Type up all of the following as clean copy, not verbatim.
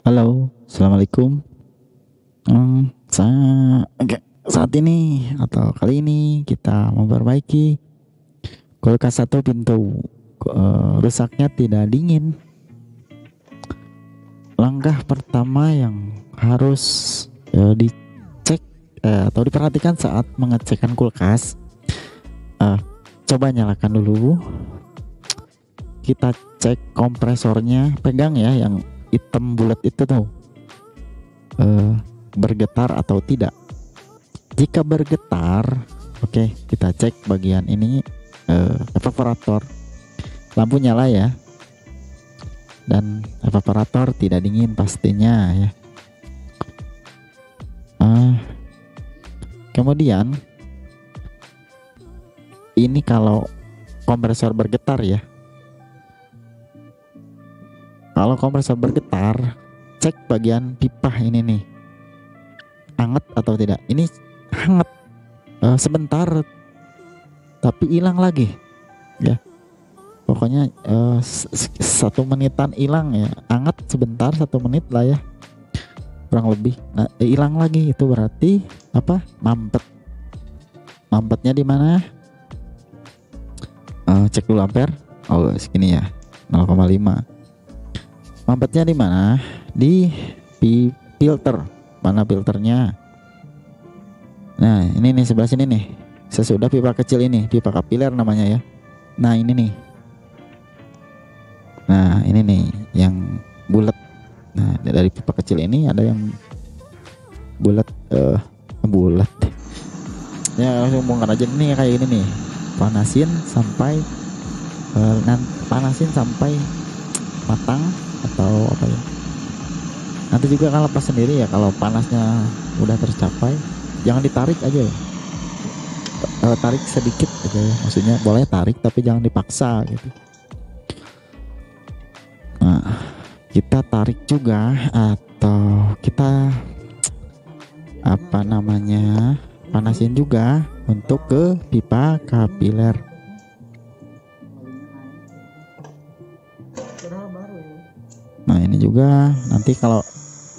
Halo, assalamualaikum. Saat ini atau kali ini kita memperbaiki kulkas satu pintu. Rusaknya tidak dingin. Langkah pertama yang harus dicek atau diperhatikan saat mengecekkan kulkas, coba nyalakan dulu. Kita cek kompresornya, pegang ya yang hitam bulat itu tuh, bergetar atau tidak. Jika bergetar, oke, kita cek bagian ini, evaporator. Lampu nyala ya, dan evaporator tidak dingin pastinya ya. Kemudian ini kalau kompresor bergetar ya, kalau kompresor bergetar, cek bagian pipa ini nih, hangat atau tidak. Ini hangat sebentar tapi hilang lagi ya, pokoknya 1 menitan hilang ya, hangat sebentar 1 menit lah ya kurang lebih. Nah, hilang lagi, itu berarti apa? Mampetnya di mana? Cek dulu ampere. Oh, segini ya, 0,5. Mampetnya di mana? Di filter. Mana filternya? Nah, ini nih sebelah sini nih. Sesudah pipa kecil ini, pipa kapiler namanya ya. Nah, ini nih. Nah, ini nih yang bulat. Nah, dari pipa kecil ini ada yang bulat, bulat. Ya, langsung bongkar aja nih kayak ini nih. Panasin sampai matang atau apa ya. Nanti juga akan lepas sendiri ya kalau panasnya udah tercapai. Jangan ditarik aja ya. Tarik sedikit aja ya. Maksudnya boleh tarik tapi jangan dipaksa gitu. Nah, kita tarik juga atau kita panasin juga untuk ke pipa kapiler. Nah, ini juga nanti kalau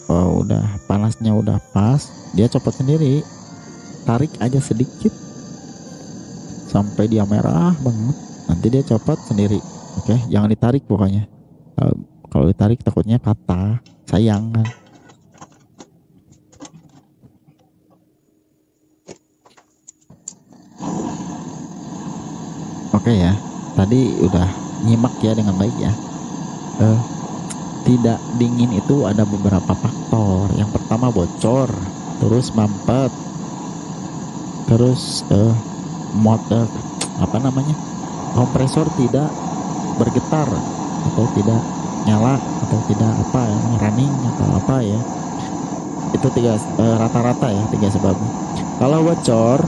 udah panasnya udah pas, dia copot sendiri. Tarik aja sedikit sampai dia merah banget, nanti dia copot sendiri. Oke, jangan ditarik pokoknya. Kalau ditarik takutnya patah, sayang kan. Oke ya, tadi udah nyimak ya dengan baik ya. Tidak dingin itu ada beberapa faktor. Yang pertama bocor, terus mampet, terus motor kompresor tidak bergetar atau tidak nyala atau tidak running atau apa ya. Itu rata-rata ya 3 sebab. Kalau bocor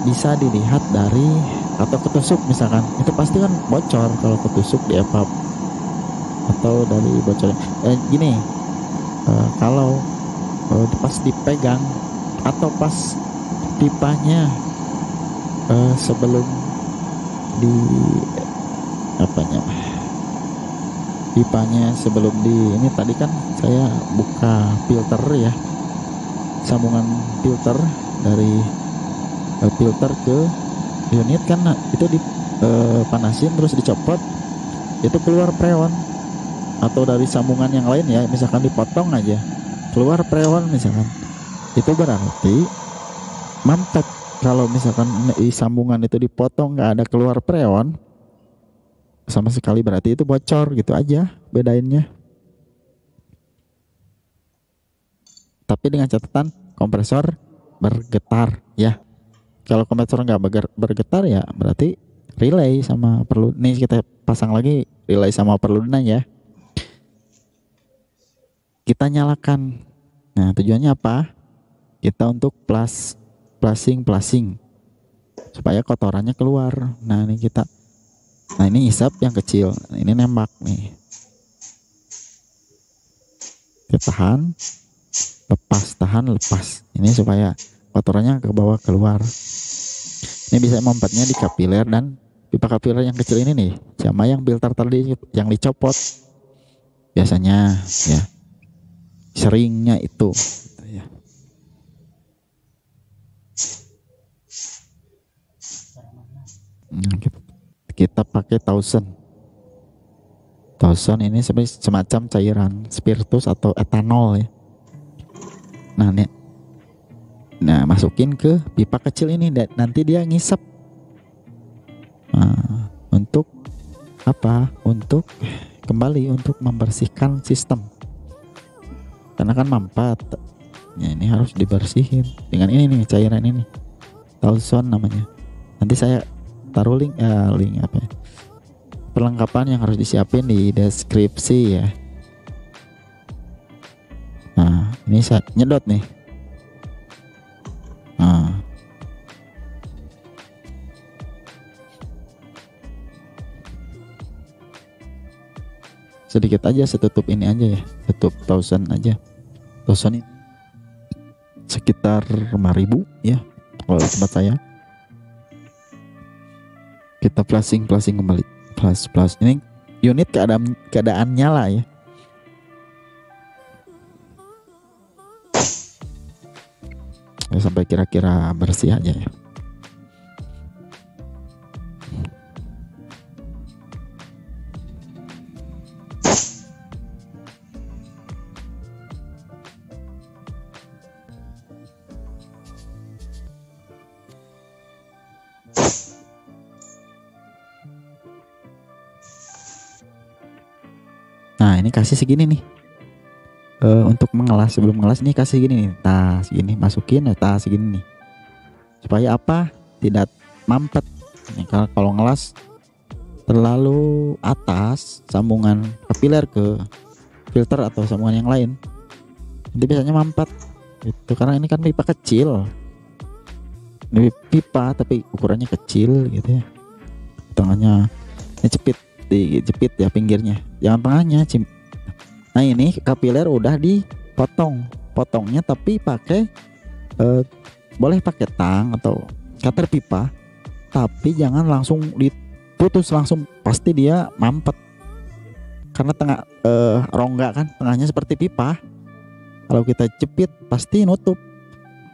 bisa dilihat dari atau ketusuk misalkan, itu pasti kan bocor kalau ketusuk di evap atau dari bocor. Gini, kalau pas dipegang atau pas pipanya sebelum di pipanya sebelum di ini, tadi kan saya buka filter ya, sambungan filter dari filter ke unit kan. Nah, itu dipanasin terus dicopot, itu keluar freon. Atau dari sambungan yang lain ya, misalkan dipotong aja keluar freon misalkan, itu berarti mampet. Kalau misalkan di sambungan itu dipotong nggak ada keluar freon sama sekali, berarti itu bocor. Gitu aja bedainnya, tapi dengan catatan kompresor bergetar ya. Kalau kompresor nggak bergetar ya berarti relay sama perlu. Nih kita pasang lagi relay sama perludan ya. Kita nyalakan. Nah, tujuannya apa? Kita untuk plusing supaya kotorannya keluar. Nah, ini isap yang kecil, ini nembak nih. Kita tahan, lepas. Ini supaya kotorannya ke bawah keluar. Ini bisa mampetnya di kapiler dan pipa kapiler yang kecil ini nih, sama yang filter tadi yang dicopot. biasanya ya, seringnya itu ya. Kita pakai Tausen ini sebenarnya semacam cairan spiritus atau etanol ya. Nah masukin ke pipa kecil ini dan nanti dia ngisep. Nah, untuk apa? Untuk kembali untuk membersihkan sistem, karena kan mampet ya, ini harus dibersihin dengan ini nih, cairan ini Tausen namanya. Nanti saya taruh link apa ya, perlengkapan yang harus disiapin di deskripsi ya. Nah ini saya nyedot nih. Nah sedikit aja, setutup ini aja ya, tutup Tausen aja. Tausen ini sekitar 5.000 ya kalau tempat saya. Kita flashing kembali, plus ini unit keadaan nyala ya. Ya, sampai kira-kira bersih aja ya. Nah ini kasih segini nih, untuk mengelas, sebelum mengelas nih kasih gini nih, segini masukin ya, segini nih, supaya apa, tidak mampet nih. Kalau ngelas terlalu atas sambungan kapiler ke filter atau sambungan yang lain, nanti biasanya mampet itu, karena ini kan pipa kecil, ini pipa tapi ukurannya kecil gitu ya. Tengahnya ini dijepit ya, pinggirnya jangan tengahnya. Nah ini kapiler udah potongnya tapi pakai boleh pakai tang atau cutter pipa, tapi jangan langsung diputus langsung, pasti dia mampet karena tengah rongga kan tengahnya seperti pipa, kalau kita jepit pasti nutup.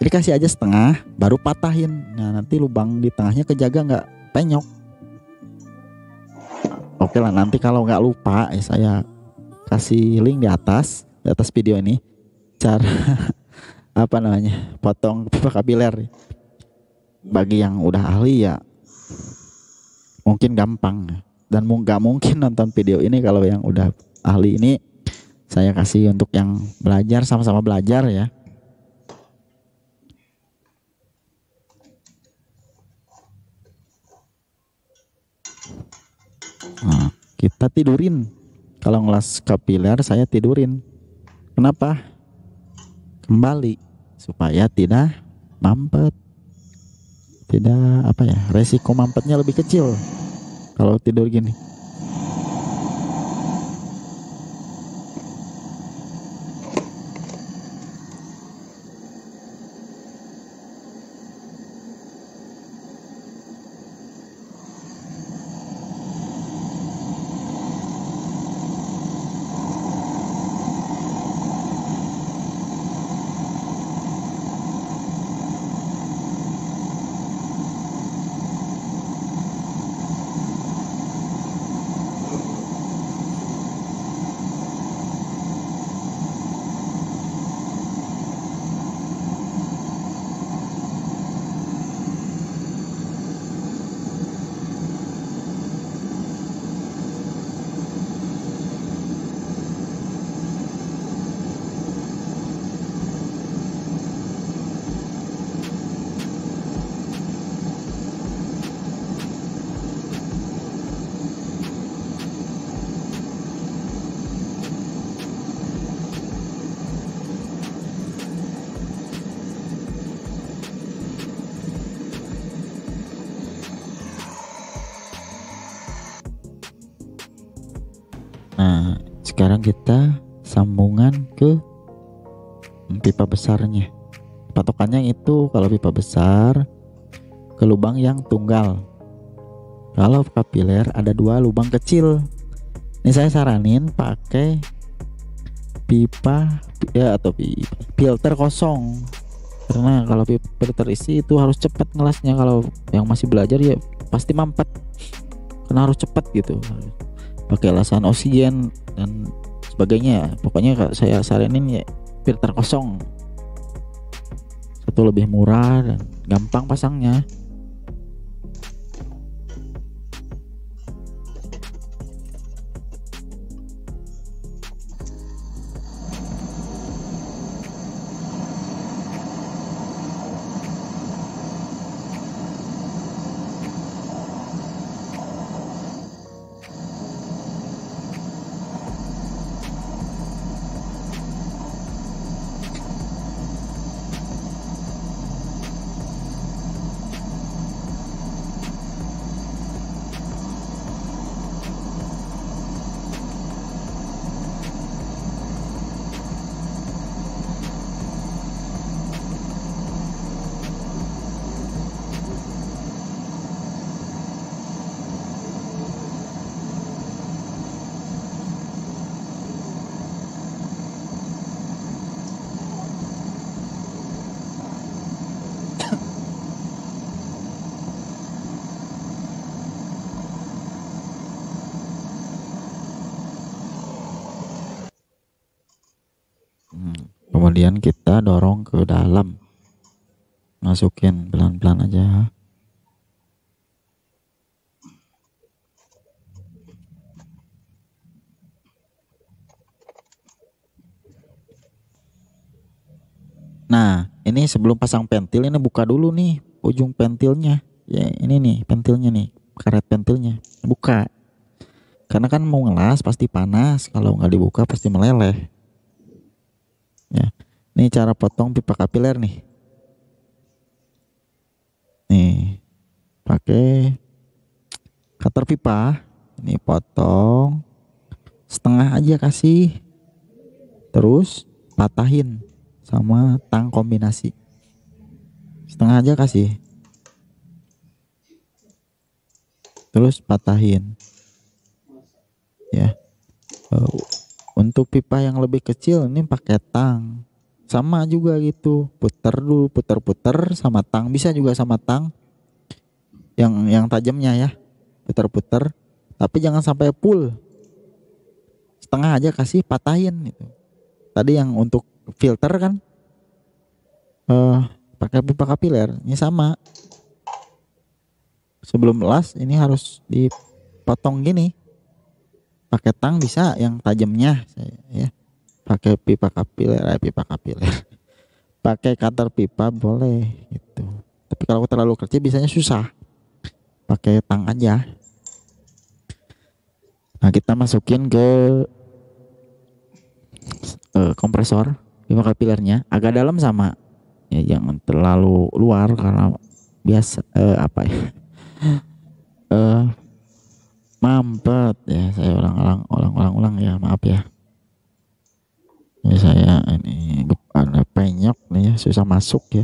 Jadi kasih aja setengah baru patahin. Nah nanti lubang di tengahnya kejaga nggak penyok. Oke lah, nanti kalau nggak lupa saya kasih link di atas video ini cara apa namanya potong pipa kapiler. Bagi yang udah ahli ya mungkin gampang, dan nggak mungkin nonton video ini kalau yang udah ahli. Ini saya kasih untuk yang belajar, sama-sama belajar ya. Nah, kita tidurin. Kalau ngelas kapiler saya tidurin. Kenapa? Kembali supaya tidak mampet. Tidak apa ya, resiko mampetnya lebih kecil kalau tidur gini. Nah, sekarang kita sambungan ke pipa besarnya. Patokannya itu kalau pipa besar ke lubang yang tunggal. Kalau kapiler ada 2 lubang kecil. Ini saya saranin pakai pipa ya, atau filter kosong. Karena kalau filter isi itu harus cepat ngelasnya. Kalau yang masih belajar ya pasti mampet, karena harus cepat gitu, pakai lasan oksigen dan sebagainya. Pokoknya saya saranin ya filter kosong, satu lebih murah dan gampang pasangnya. Kemudian kita dorong ke dalam, masukin pelan-pelan aja. Nah, ini sebelum pasang pentil, ini buka dulu nih ujung pentilnya. Ya, ini nih pentilnya nih, karet pentilnya. Buka. Karena kan mau ngelas pasti panas, kalau nggak dibuka pasti meleleh. Ya. Ini cara potong pipa kapiler nih. Nih, pakai cutter pipa. Ini potong setengah aja kasih. Terus patahin sama tang kombinasi. Setengah aja kasih. Terus patahin. Ya. Untuk pipa yang lebih kecil ini pakai tang. Sama juga gitu, puter dulu, puter-puter sama tang, bisa juga sama tang yang tajamnya ya, puter-puter, tapi jangan sampai full, setengah aja kasih, patahin itu. Tadi yang untuk filter kan pakai pipa kapiler, ini sama. Sebelum las ini harus dipotong gini, pakai tang bisa yang tajamnya ya. Pakai pipa kapiler, pakai cutter pipa boleh gitu. Tapi kalau terlalu kecil biasanya susah, pakai tang aja. Nah, kita masukin ke kompresor pipa kapilernya, agak dalam sama ya, jangan terlalu luar karena biasa mampet ya. Saya ulang ya, maaf ya. Ini saya ini ada penyok nih ya, susah masuk ya.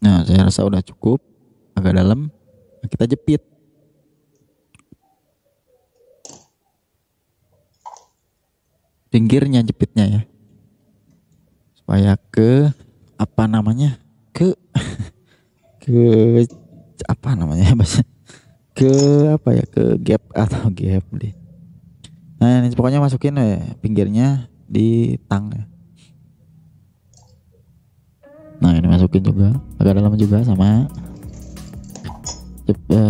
Nah, saya rasa udah cukup, agak dalam. Nah, kita jepit. Pinggirnya jepitnya ya. Supaya ke apa namanya? Ke apa namanya bahasa? Ke apa ya? Ke gap atau gap deh. Nah, ini pokoknya masukin pinggirnya di tang ya. Nah, ini masukin juga, agak dalam juga sama.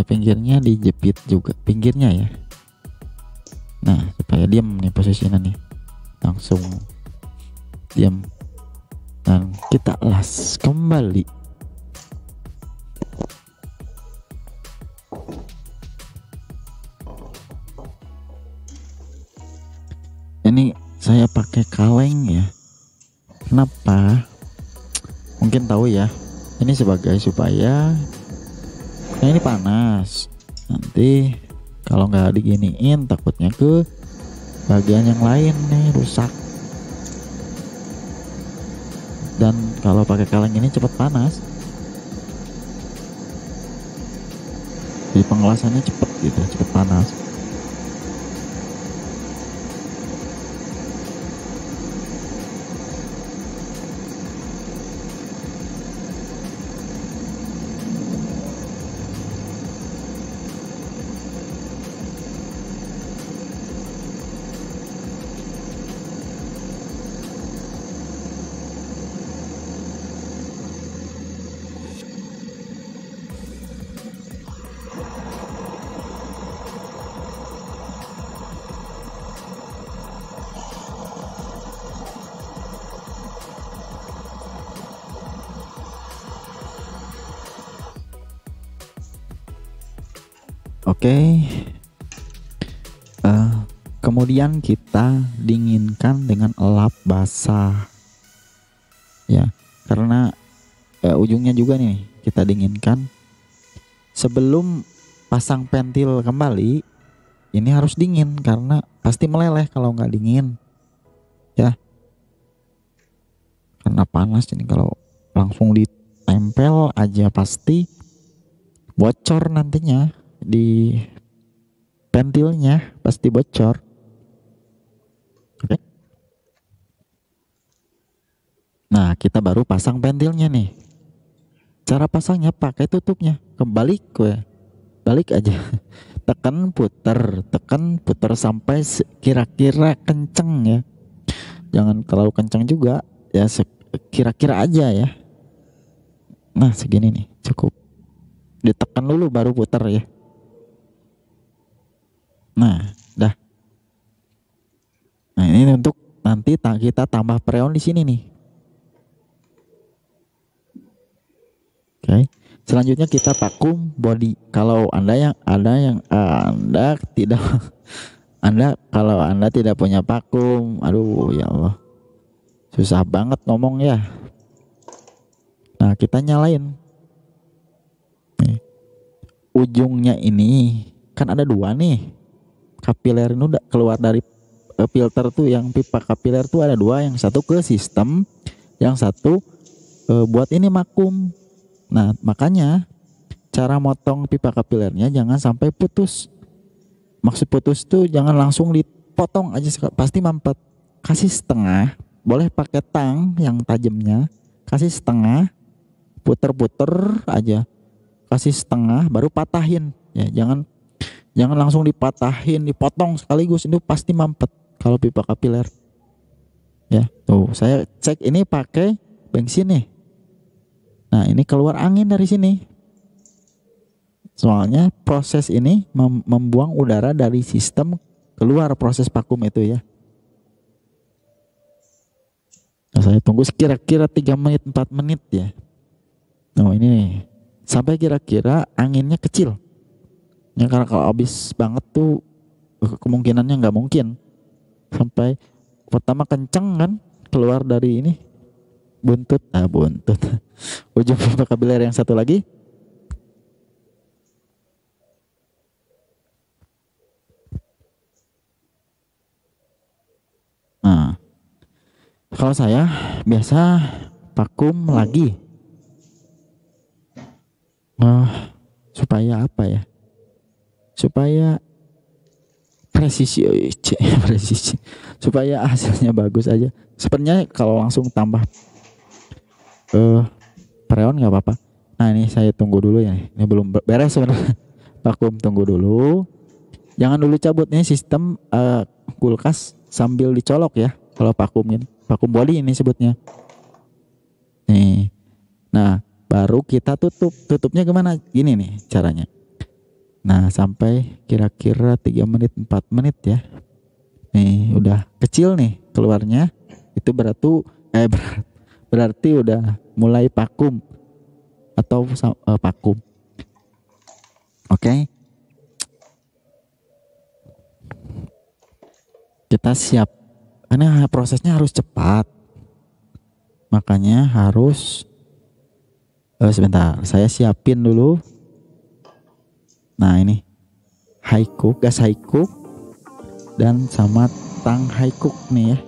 Pinggirnya dijepit juga, pinggirnya ya. Nah, supaya diam nih posisinya nih, langsung diam. Dan kita las kembali. Ini saya pakai kaleng ya. Kenapa? mungkin tahu ya, ini sebagai supaya ini panas, nanti kalau nggak diginiin takutnya ke bagian yang lain nih rusak. Dan kalau pakai kaleng ini cepat panas, jadi pengelasannya cepet gitu, cepet panas. Oke, kemudian kita dinginkan dengan lap basah ya, karena ujungnya juga nih kita dinginkan sebelum pasang pentil kembali. Ini harus dingin karena pasti meleleh kalau nggak dingin ya, karena panas ini. Kalau langsung ditempel aja pasti bocor nantinya, di pentilnya pasti bocor. Oke. Nah, kita baru pasang pentilnya nih. Cara pasangnya pakai tutupnya, kebalik balik aja. Tekan puter sampai kira-kira kenceng ya. Jangan terlalu kenceng juga ya, kira-kira aja ya. Nah, segini nih cukup. Ditekan dulu baru puter ya. Nah, dah. Nah, ini untuk nanti kita tambah preon di sini nih. Oke. Selanjutnya kita vakum body. Kalau Anda tidak kalau Anda tidak punya vakum, aduh ya Allah. Susah banget ngomong ya. Nah, kita nyalain. Nih. Ujungnya ini kan ada dua nih. Kapiler ini udah keluar dari filter tuh, yang pipa kapiler tuh ada dua, yang satu ke sistem, yang satu buat ini vakum. Nah, makanya cara motong pipa kapilernya jangan sampai putus. Maksud putus tuh jangan langsung dipotong aja, pasti mampet. Kasih setengah, boleh pakai tang yang tajamnya, kasih setengah, puter-puter aja, kasih setengah baru patahin ya. Jangan langsung dipatahin, dipotong sekaligus, itu pasti mampet kalau pipa kapiler. Ya, tuh saya cek ini pakai bensin nih. Nah, ini keluar angin dari sini. Soalnya proses ini membuang udara dari sistem keluar, proses vakum itu ya. Nah, saya tunggu kira-kira 3 menit 4 menit ya. Nah, ini nih. Sampai kira-kira anginnya kecil. Ya, karena kalau habis banget tuh kemungkinannya nggak mungkin. Sampai pertama kenceng kan keluar dari ini buntut ujung pipa kapiler yang satu lagi. Nah, kalau saya biasa vakum lagi. Supaya apa ya? Supaya presisi, supaya hasilnya bagus aja. Sebenarnya kalau langsung tambah freon nggak apa-apa. Nah, ini saya tunggu dulu ya, ini belum beres sebenarnya. Vakum, tunggu dulu, jangan dulu cabut nih. Sistem kulkas sambil dicolok ya kalau vakum ini, vakum body ini sebutnya nih. Nah, baru kita tutupnya gimana, gini nih caranya. Nah, sampai kira-kira 3 menit 4 menit ya. Nih udah kecil nih keluarnya, itu berarti udah mulai vakum atau vakum. Oke. Kita siap. Karena prosesnya harus cepat. Makanya harus Sebentar, saya siapin dulu. Nah ini high cook, gas high cook, dan sama tang high cook nih ya.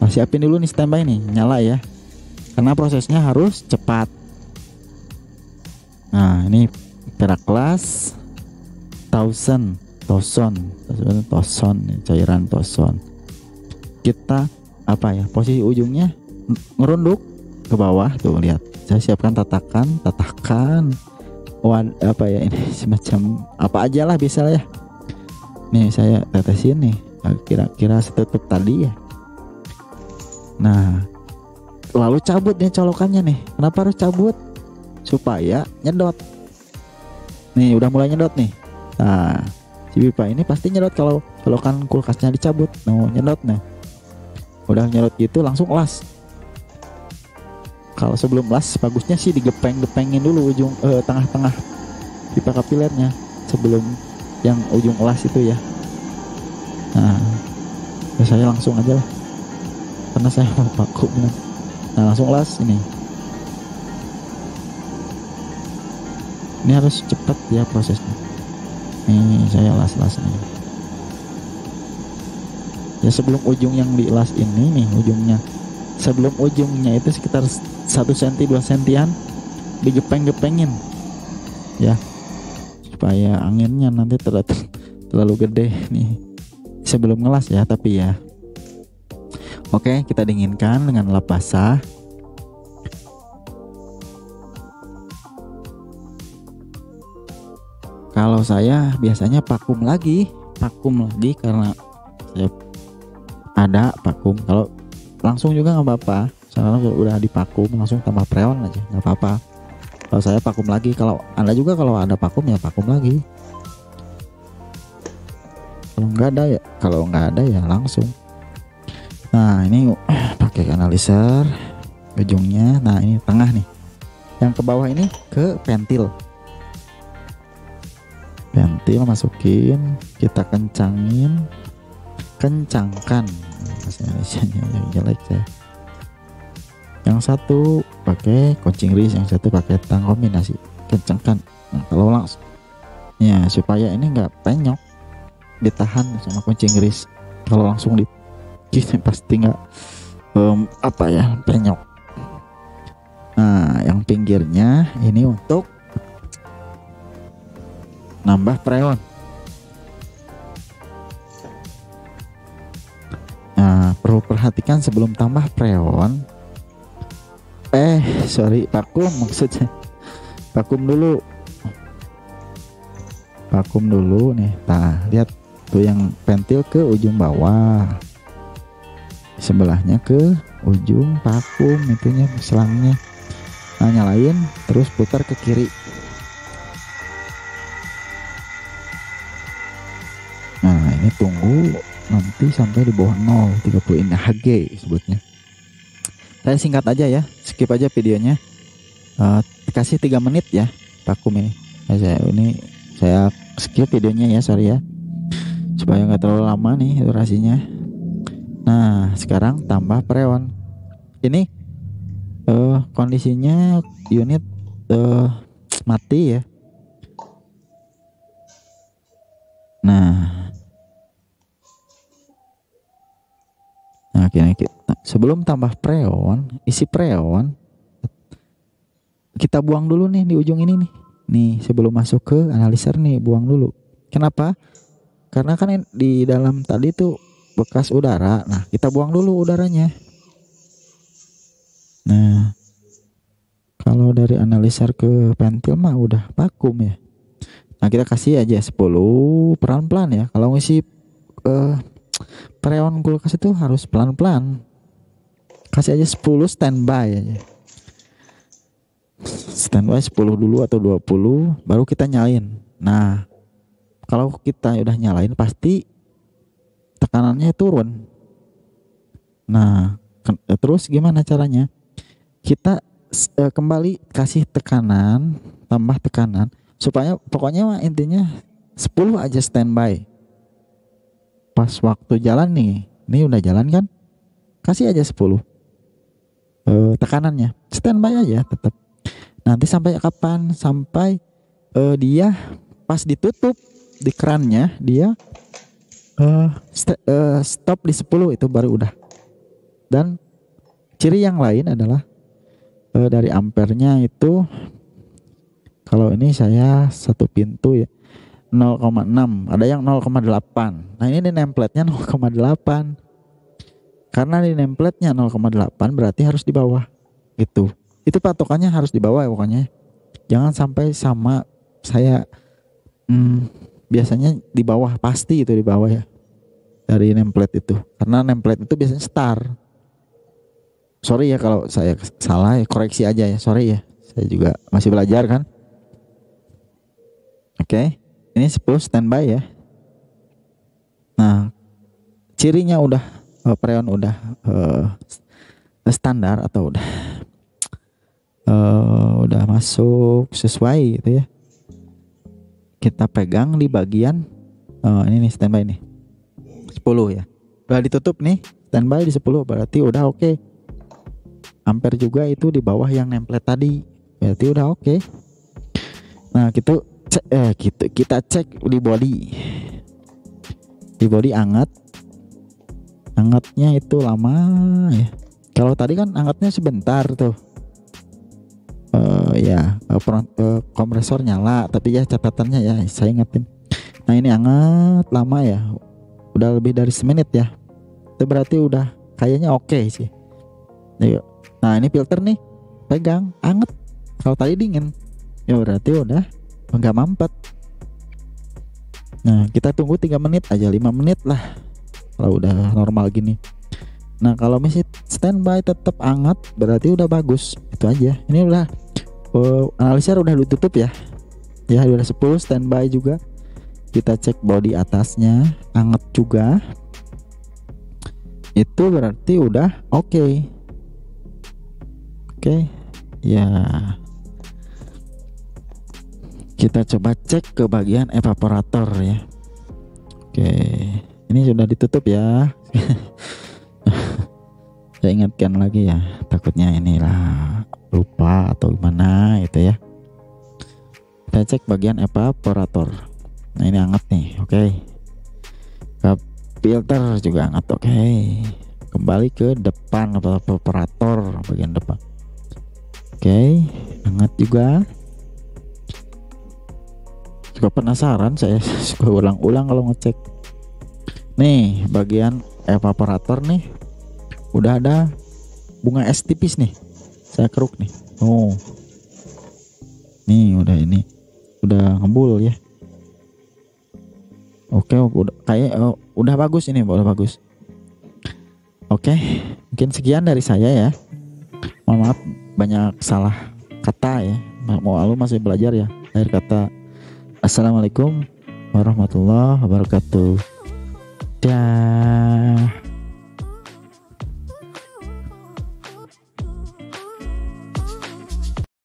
Nah, siapin dulu nih standby nih, nyala ya, karena prosesnya harus cepat. Nah ini perak kelas toson cairan toson. Kita apa ya, posisi ujungnya ngerunduk ke bawah tuh, lihat saya siapkan tatakan apa ya, ini semacam apa aja lah bisa lah ya. Nih saya tetesin nih kira-kira setutup tadi ya. Nah lalu cabut nih colokannya nih. Kenapa harus cabut? Supaya nyedot. Nih udah mulai nyedot nih. Nah si pipa ini pasti nyedot kalau colokan kulkasnya dicabut. Nah nyedot nih. Udah nyedot gitu langsung las. Kalau sebelum las bagusnya sih digepeng-gepengin dulu ujung tengah-tengah pipa kapilernya sebelum yang ujung las itu ya. Nah ya saya langsung aja lah karena saya mau vakum. Nah langsung las ini harus cepat ya prosesnya. Nih saya las nih ya, sebelum ujung yang dilas ini nih, ujungnya sebelum ujungnya itu sekitar 1 cm 2 cm digepeng-gepengin ya, supaya anginnya nanti terlalu gede nih sebelum ngelas ya. Tapi ya oke, kita dinginkan dengan lap basah. Kalau saya biasanya vakum lagi karena saya ada vakum. Kalau langsung juga nggak apa-apa, soalnya udah divakum langsung tambah freon aja nggak apa-apa. Kalau saya vakum lagi, kalau Anda juga kalau ada vakum ya vakum lagi. Kalau nggak ada ya langsung. Nah ini pakai analyzer ujungnya. Nah ini tengah nih, yang ke bawah ini ke ventil masukin, kita kencangkan bahasa Indonesianya yang jelek saya. Yang satu pakai kuncing ris, yang satu pakai tang kombinasi, kencangkan. Nah, kalau langsung ya supaya ini nggak penyok, ditahan sama kuncing ris. Kalau langsung di gini pasti nggak penyok. Nah yang pinggirnya ini untuk nambah freon. Nah perlu perhatikan sebelum tambah freon, vakum maksudnya, vakum dulu nih. Nah lihat tuh yang ventil ke ujung bawah, sebelahnya ke ujung vakum itunya selangnya. Nah nyalain terus putar ke kiri. Nah ini tunggu nanti sampai di bawah 0,30 ini Hg sebutnya. Saya singkat aja ya, skip aja videonya. Kasih 3 menit ya vakum ini. Saya skip videonya ya, sorry ya, supaya nggak terlalu lama nih durasinya. Nah sekarang tambah freon. Ini kondisinya unit mati ya. Nah kita sebelum tambah freon, isi freon kita buang dulu nih di ujung ini nih sebelum masuk ke analyzer nih, buang dulu. Kenapa? Karena kan di dalam tadi tuh bekas udara. Nah kita buang dulu udaranya. Nah kalau dari analyzer ke ventil mah udah vakum ya. Nah kita kasih aja 10 pelan-pelan ya. Kalau ngisi freon kulkas itu harus pelan-pelan. Kasih aja 10 standby aja. Standby 10 dulu atau 20 baru kita nyalain. Nah kalau kita udah nyalain pasti tekanannya turun. Nah terus gimana caranya? Kita kembali kasih tekanan, tambah tekanan, supaya pokoknya intinya 10 aja standby. Pas waktu jalan nih, ini udah jalan kan, kasih aja 10. tekanannya, standby aja tetap. Nanti sampai kapan? Sampai dia pas ditutup di kerannya dia stop di 10, itu baru udah. Dan ciri yang lain adalah dari ampernya itu, kalau ini saya satu pintu ya 0,6, ada yang 0,8. Nah ini template-nya 0,8. Karena di template-nya 0,8 berarti harus di bawah gitu. Itu patokannya harus di bawah ya pokoknya. Jangan sampai sama saya biasanya di bawah, pasti itu di bawah ya. Dari template itu. Karena template itu biasanya star. Sorry ya kalau saya salah ya, koreksi aja ya. Sorry ya. Saya juga masih belajar kan. Oke. Ini 10 standby ya. Nah, cirinya udah preon udah standar atau udah masuk sesuai gitu ya. Kita pegang di bagian ini nih standby nih 10 ya. Udah ditutup nih standby di 10, berarti udah oke. Ampere juga itu di bawah yang template tadi, berarti udah oke. Nah kita cek di body. Di body angetnya itu lama ya. Kalau tadi kan angetnya sebentar tuh. Kompresor nyala, tapi ya catatannya ya saya ingetin. Nah ini anget lama ya. Udah lebih dari semenit ya. Itu berarti udah kayaknya oke sih. Nah ini filter nih, pegang anget. Kalau tadi dingin, ya berarti udah enggak mampet. Nah kita tunggu 3 menit aja, 5 menit lah kalau udah normal gini. Nah kalau masih standby tetap anget berarti udah bagus. Itu aja. Ini udah analisir udah ditutup ya. Ya udah 10 standby juga. Kita cek body atasnya anget juga. Itu berarti udah oke. Oke. Ya. Kita coba cek ke bagian evaporator ya. Oke. Ini sudah ditutup ya. Saya ingatkan lagi ya, takutnya inilah lupa atau gimana itu ya. Kita cek bagian evaporator. Nah ini hangat nih, oke. Filter juga hangat, oke. Kembali ke depan evaporator bagian depan. Oke, hangat juga. Suka penasaran saya, suka ulang-ulang kalau ngecek. Nih bagian evaporator nih udah ada bunga es tipis nih, saya keruk nih. Oh nih udah ngebul ya. Oke, udah bagus ini, udah bagus. Oke, mungkin sekian dari saya ya. Mohon maaf banyak salah kata ya. Mau masih belajar ya. Akhir kata. Assalamualaikum warahmatullahi wabarakatuh. Dah.